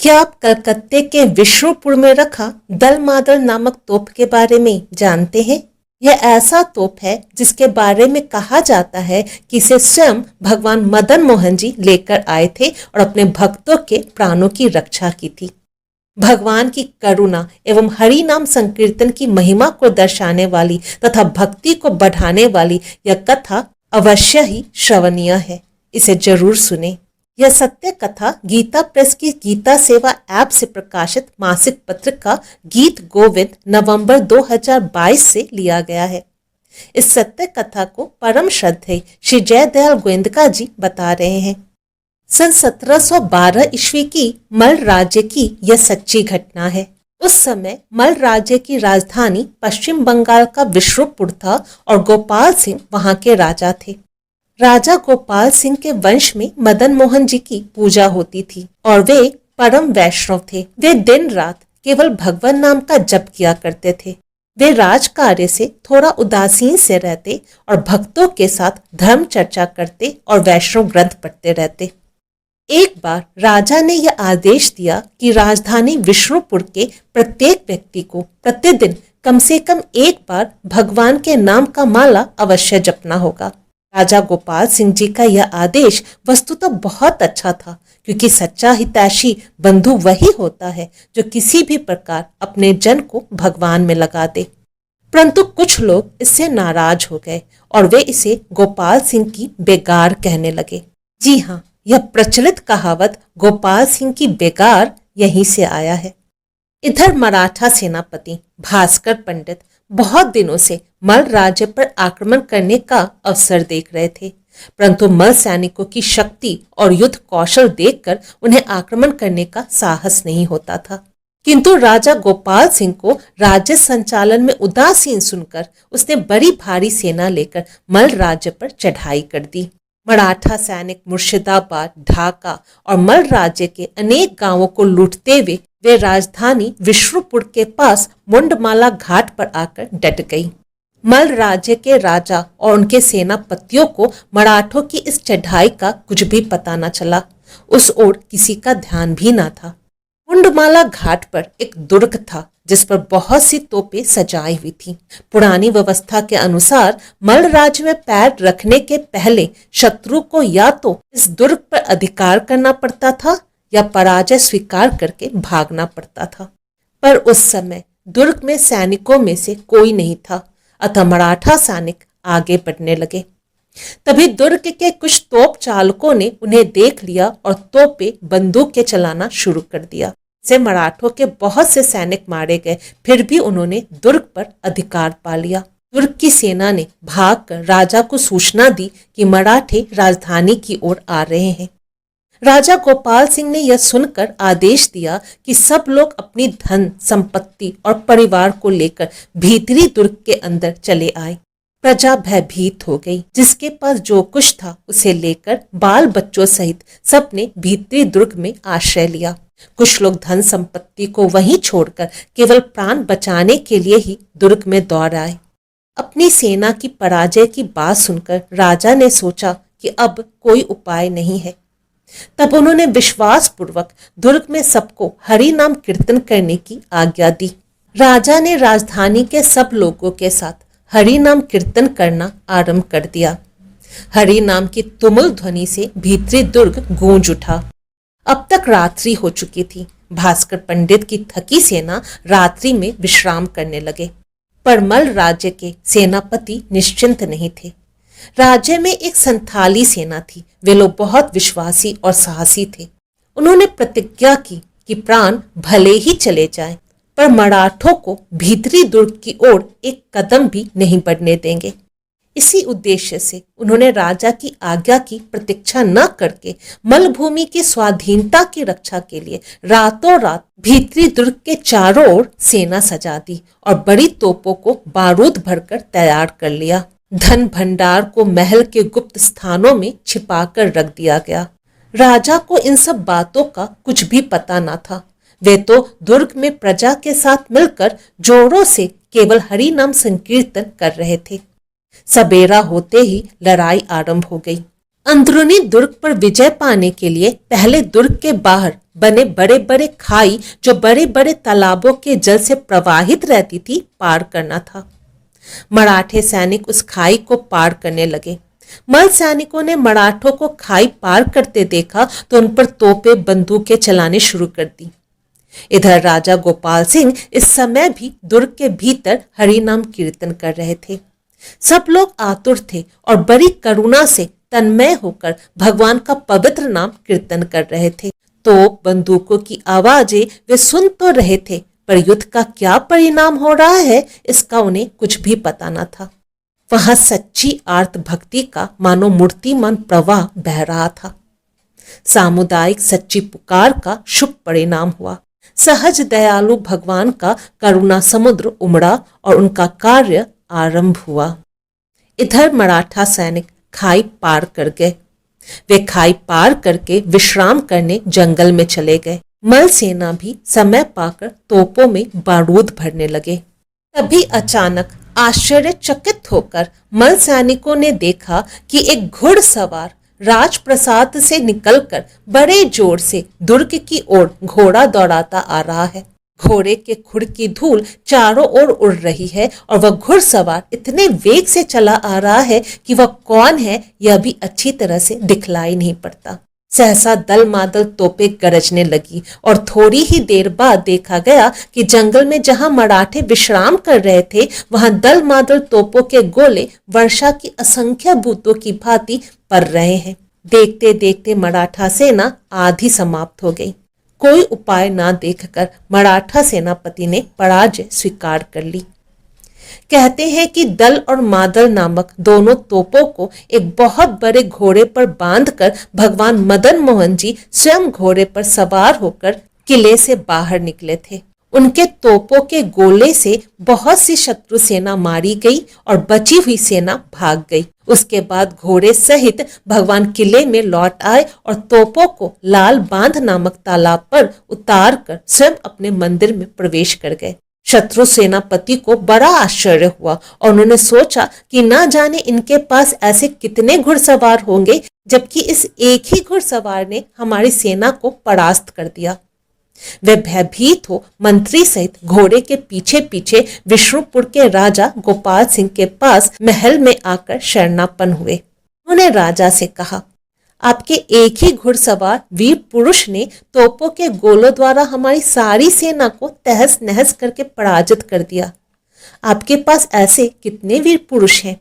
क्या आप कलकत्ते के विष्णुपुर में रखा दलमादल नामक तोप के बारे में जानते हैं? यह ऐसा तोप है जिसके बारे में कहा जाता है कि इसे स्वयं भगवान मदन मोहन जी लेकर आए थे और अपने भक्तों के प्राणों की रक्षा की थी। भगवान की करुणा एवं हरि नाम संकीर्तन की महिमा को दर्शाने वाली तथा भक्ति को बढ़ाने वाली यह कथा अवश्य ही श्रवणीय है। इसे जरूर सुने। यह सत्य कथा गीता प्रेस की गीता सेवा ऐप से प्रकाशित मासिक पत्र का गीत गोविंद नवंबर 2022 से लिया गया है। इस सत्य कथा को परम श्रद्धेय श्री जयदयाल गोविंदका जी बता रहे हैं। सन 1712 ईस्वी की मल राज्य की यह सच्ची घटना है। उस समय मल राज्य की राजधानी पश्चिम बंगाल का विष्णुपुर था और गोपाल सिंह वहां के राजा थे। राजा गोपाल सिंह के वंश में मदन मोहन जी की पूजा होती थी और वे परम वैष्णव थे। वे दिन रात केवल भगवान नाम का जप किया करते थे। वे राज कार्य से थोड़ा उदासीन से रहते और भक्तों के साथ धर्म चर्चा करते और वैष्णव ग्रंथ पढ़ते रहते। एक बार राजा ने यह आदेश दिया कि राजधानी विष्णुपुर के प्रत्येक व्यक्ति को प्रतिदिन कम से कम एक बार भगवान के नाम का माला अवश्य जपना होगा। राजा गोपाल सिंह जी का यह आदेश वस्तुतः बहुत अच्छा था, क्योंकि सच्चा हितैषी बंधु वही होता है जो किसी भी प्रकार अपने जन को भगवान में लगा दे। परंतु कुछ लोग इससे नाराज हो गए और वे इसे गोपाल सिंह की बेगार कहने लगे। जी हाँ, यह प्रचलित कहावत गोपाल सिंह की बेगार यहीं से आया है। इधर मराठा सेनापति भास्कर पंडित बहुत दिनों से मल राज्य पर आक्रमण करने का अवसर देख रहे थे, परंतु मल सैनिकों की शक्ति और युद्ध कौशल देखकर उन्हें आक्रमण करने का साहस नहीं होता था। किंतु राजा गोपाल सिंह को राज्य संचालन में उदासीन सुनकर उसने बड़ी भारी सेना लेकर मल राज्य पर चढ़ाई कर दी। मराठा सैनिक मुर्शिदाबाद, ढाका और मल राज्य के अनेक गांवों को लूटते हुए वे राजधानी विष्णुपुर के पास मुंडमाला घाट पर आकर डट गई। मल राज्य के राजा और उनके सेनापतियों को मराठों की इस चढ़ाई का कुछ भी पता न चला। उस ओर किसी का ध्यान भी न था। मुंडमाला घाट पर एक दुर्ग था जिस पर बहुत सी तोपें सजाई हुई थी। पुरानी व्यवस्था के अनुसार मल राज्य में पैर रखने के पहले शत्रु को या तो इस दुर्ग पर अधिकार करना पड़ता था या पराजय स्वीकार करके भागना पड़ता था। पर उस समय दुर्ग में सैनिकों में से कोई नहीं था, अतः मराठा सैनिक आगे बढ़ने लगे। तभी दुर्ग के कुछ तोप चालकों ने उन्हें देख लिया और तोपे बंदूकें चलाना शुरू कर दिया। से मराठों के बहुत से सैनिक मारे गए, फिर भी उन्होंने दुर्ग पर अधिकार पा लिया। दुर्ग की सेना ने भागकर राजा को सूचना दी कि मराठे राजधानी की ओर आ रहे हैं। राजा गोपाल सिंह ने यह सुनकर आदेश दिया कि सब लोग अपनी धन संपत्ति और परिवार को लेकर भीतरी दुर्ग के अंदर चले आए। प्रजा भयभीत हो गई। जिसके पास जो कुछ था उसे लेकर बाल बच्चों सहित सबने भीतरी दुर्ग में आश्रय लिया। कुछ लोग धन संपत्ति को वहीं छोड़कर केवल प्राण बचाने के लिए ही दुर्ग में दौड़ आए। अपनी सेना की पराजय की बात सुनकर राजा ने सोचा कि अब कोई उपाय नहीं है। तब उन्होंने विश्वास पूर्वक दुर्ग में सबको हरि नाम कीर्तन करने की आज्ञा दी। राजा ने राजधानी के सब लोगों के साथ हरि नाम कीर्तन करना आरंभ कर दिया। हरि नाम की तुमुल ध्वनि से भीतरी दुर्ग गूंज उठा। अब तक रात्रि हो चुकी थी। भास्कर पंडित की थकी सेना रात्रि में विश्राम करने लगे, पर मल राज्य के सेनापति निश्चिंत नहीं थे। राज्य में एक संथाली सेना थी। वे लोग बहुत विश्वासी और साहसी थे। उन्होंने प्रतिज्ञा की कि प्राण भले ही चले जाएं, पर मराठों को भीतरी दुर्ग की ओर एक कदम भी नहीं बढ़ने देंगे। इसी उद्देश्य से उन्होंने राजा की आज्ञा की प्रतीक्षा न करके मलभूमि की स्वाधीनता की रक्षा के लिए रातों रात भीतरी दुर्ग के चारों ओर सेना सजा दी और बड़ी तोपों को बारूद भरकर तैयार कर लिया। धन भंडार को महल के गुप्त स्थानों में छिपाकर रख दिया गया। राजा को इन सब बातों का कुछ भी पता न था। वे तो दुर्ग में प्रजा के साथ मिलकर जोरों से केवल हरि नाम संकीर्तन कर रहे थे। सबेरा होते ही लड़ाई आरंभ हो गई। अंदरूनी दुर्ग पर विजय पाने के लिए पहले दुर्ग के बाहर बने बड़े बड़े खाई जो बड़े बड़े तालाबों के जल से प्रवाहित रहती थी पार करना था। मराठे सैनिक उस खाई को पार करने लगे। मल सैनिकों ने मराठों को खाई पार करते देखा तो उन पर तोपें बंदूकें चलाने शुरू कर दी। इधर राजा गोपाल सिंह इस समय भी दुर्ग के भीतर हरि नाम कीर्तन कर रहे थे। सब लोग आतुर थे और बड़ी करुणा से तन्मय होकर भगवान का पवित्र नाम कीर्तन कर रहे थे। तोप बंदूकों की आवाजें वे सुन तो रहे थे, पर युद्ध का क्या परिणाम हो रहा है इसका उन्हें कुछ भी पता न था। वहां सच्ची आर्त भक्ति का मानो मूर्तिमान प्रवाह बह रहा था। सामुदायिक सच्ची पुकार का शुभ परिणाम हुआ। सहज दयालु भगवान का करुणा समुद्र उमड़ा और उनका कार्य आरंभ हुआ। इधर मराठा सैनिक खाई पार कर गए। वे खाई पार करके विश्राम करने जंगल में चले गए। मल सेना भी समय पाकर तोपों में बारूद भरने लगे। तभी अचानक आश्चर्यचकित होकर मल सैनिकों ने देखा कि एक घुड़सवार राजप्रसाद से निकलकर बड़े जोर से दुर्ग की ओर घोड़ा दौड़ाता आ रहा है। घोड़े के खुर की धूल चारों ओर उड़ रही है और वह घुड़सवार इतने वेग से चला आ रहा है कि वह कौन है यह भी अच्छी तरह से दिखलाई नहीं पड़ता। सहसा दल मादल तोपें गरजने लगी और थोड़ी ही देर बाद देखा गया कि जंगल में जहां मराठे विश्राम कर रहे थे वहां दल मादल तोपों के गोले वर्षा की असंख्य बूंदों की भांति पड़ रहे हैं। देखते देखते मराठा सेना आधी समाप्त हो गई। कोई उपाय ना देखकर मराठा सेनापति ने पराजय स्वीकार कर ली। कहते हैं कि दल और मादल नामक दोनों तोपों को एक बहुत बड़े घोड़े पर बांधकर भगवान मदन मोहन जी स्वयं घोड़े पर सवार होकर किले से बाहर निकले थे। उनके तोपों के गोले से बहुत सी शत्रु सेना मारी गई और बची हुई सेना भाग गई। उसके बाद घोड़े सहित भगवान किले में लौट आए और तोपों को लाल बांध नामक तालाब पर उतार कर स्वयं अपने मंदिर में प्रवेश कर गए। शत्रु सेनापति को बड़ा आश्चर्य हुआ और उन्होंने सोचा कि ना जाने इनके पास ऐसे कितने घुड़सवार होंगे, जबकि इस एक ही घुड़सवार ने हमारी सेना को परास्त कर दिया। वे भयभीत हो मंत्री सहित घोड़े के पीछे पीछे विष्णुपुर के राजा गोपाल सिंह के पास महल में आकर शरणापन्न हुए। उन्होंने राजा से कहा, आपके एक ही घुड़सवार वीर पुरुष ने तोपों के गोलों द्वारा हमारी सारी सेना को तहस नहस करके पराजित कर दिया। आपके पास ऐसे कितने वीर पुरुष हैं?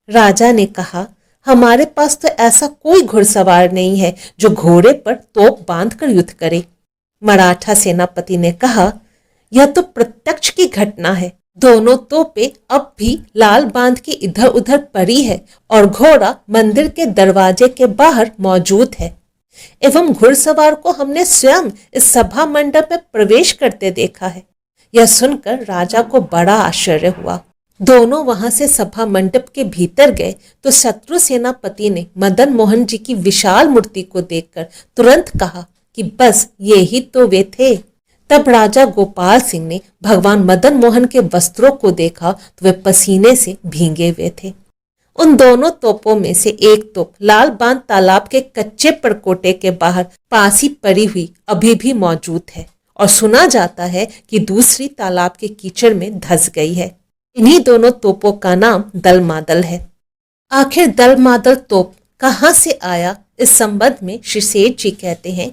राजा ने कहा, हमारे पास तो ऐसा कोई घुड़सवार नहीं है जो घोड़े पर तोप बांधकर युद्ध करे। मराठा सेनापति ने कहा, यह तो प्रत्यक्ष की घटना है। दोनों तोपें अब भी लाल बांध के इधर उधर पड़ी है और घोड़ा मंदिर के दरवाजे के बाहर मौजूद है एवं घुड़सवार को हमने स्वयं इस सभा मंडप में प्रवेश करते देखा है। यह सुनकर राजा को बड़ा आश्चर्य हुआ। दोनों वहां से सभा मंडप के भीतर गए तो शत्रु सेनापति ने मदन मोहन जी की विशाल मूर्ति को देखकर तुरंत कहा कि बस ये ही तो वे थे। तब राजा गोपाल सिंह ने भगवान मदन मोहन के वस्त्रों को देखा तो वे पसीने से भीगे हुए थे। उन दोनों तोपों में से एक तोप लाल बांध तालाब के कच्चे परकोटे के बाहर पासी पड़ी हुई अभी भी मौजूद है और सुना जाता है कि दूसरी तालाब के कीचड़ में धंस गई है। इन्हीं दोनों तोपों का नाम दल मादल है। आखिर दल मादल तोप कहाँ से आया, इस संबंध में श्री सेठ जी कहते हैं,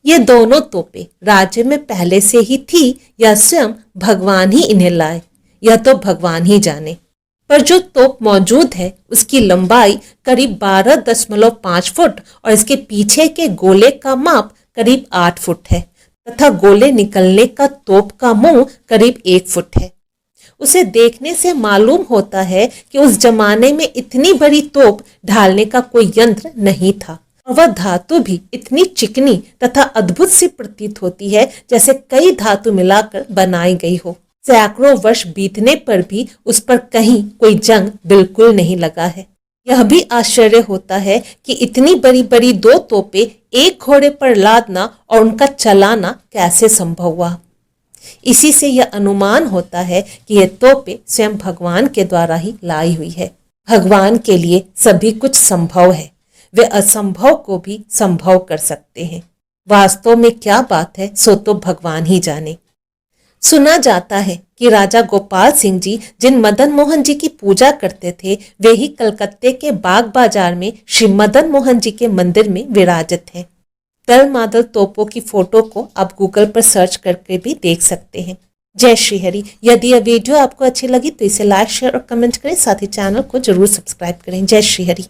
ये दोनों तोपें राज्य में पहले से ही थी या स्वयं भगवान ही इन्हें लाए, यह तो भगवान ही जाने। पर जो तोप मौजूद है उसकी लंबाई करीब 12.5 फुट और इसके पीछे के गोले का माप करीब 8 फुट है तथा गोले निकलने का तोप का मुंह करीब 1 फुट है। उसे देखने से मालूम होता है कि उस जमाने में इतनी बड़ी तोप ढालने का कोई यंत्र नहीं था और वह धातु भी इतनी चिकनी तथा अद्भुत सी प्रतीत होती है जैसे कई धातु मिलाकर बनाई गई हो। सैकड़ों वर्ष बीतने पर भी उस पर कहीं कोई जंग बिल्कुल नहीं लगा है। यह भी आश्चर्य होता है कि इतनी बड़ी बड़ी 2 तोपें एक घोड़े पर लादना और उनका चलाना कैसे संभव हुआ। इसी से यह अनुमान होता है कि यह तोपें स्वयं भगवान के द्वारा ही लाई हुई है। भगवान के लिए सभी कुछ संभव है, वे असंभव को भी संभव कर सकते हैं। वास्तव में क्या बात है सो तो भगवान ही जाने। सुना जाता है कि राजा गोपाल सिंह जी जिन मदन मोहन जी की पूजा करते थे वे ही कलकत्ते के बाग बाजार में श्री मदन मोहन जी के मंदिर में विराजित हैं। दल मादल तोपों की फोटो को आप गूगल पर सर्च करके भी देख सकते हैं। जय श्री हरि। यदि यह वीडियो आपको अच्छी लगी तो इसे लाइक शेयर और कमेंट करें, साथ ही चैनल को जरूर सब्सक्राइब करें। जय श्री हरि।